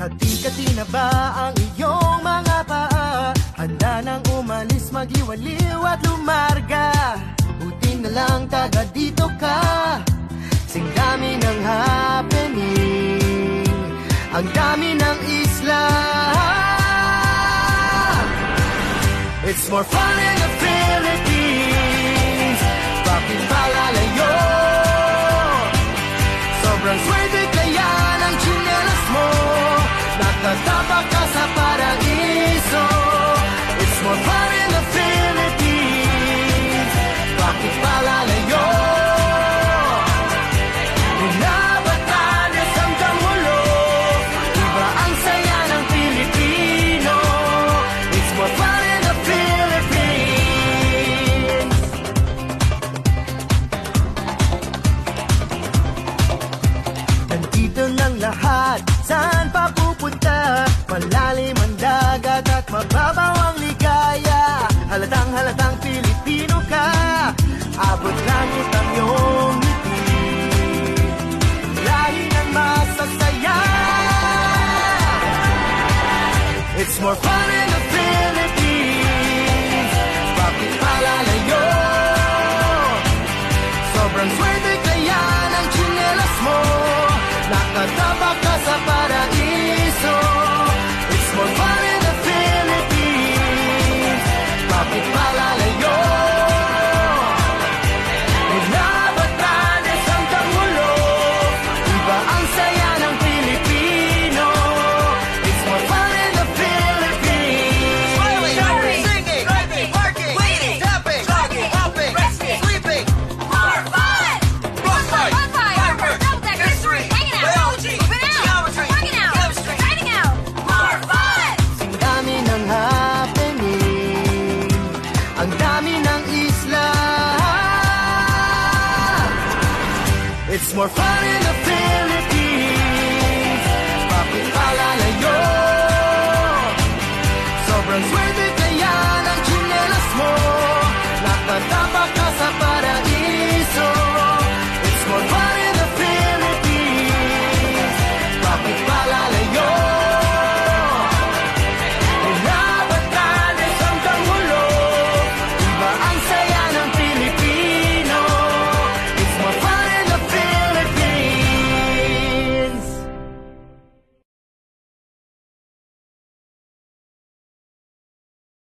Kati-kati na ba ang iyong mga paa? Handa nang umalis, mag-iwaliw at lumarga. Buti na lang taga dito ka. Sing dami ng happening, ang dami ng isla. It's more fun in the Philippines. Bakit pa lalayo? Sobrang swerte kaya ng tsinelas mo. Nakatapak ka sa paraiso. It's more fun in the Philippines. Bakit pa lalayo? Mula Batanes hanggang Mulog, iba ang saya ng Pilipino. It's more fun in the Philippines. Nandito ng lahat, saan pa pupunta? Malalim ang dagat at mababaw ang ligaya. Halatang Pilipino ka, abot langit ang iyong ngiti. Lahi ng masasaya. It's more fun in the Philippines. Bakit pa lalayo? Sobrang swerte kaya ng tsinelas mo. Nakatapak ka sa paraiso. It's more fun in the Philippines. Bakit pa lalayo? Mula Batanes hanggang Mulog, iba ang saya ng Pilipino. It's more fun in the Philippines. Smiling, singing, driving, working, waiting, tapping, jogging, hopping, resting, sleeping. More fun! Frostbite, Bonfire, double decker, history, hanging out, biology, moving out, geometry, working out, chemistry. riding out. More fun! Ang dami ng happening, ang dami ng isla. It's more fun in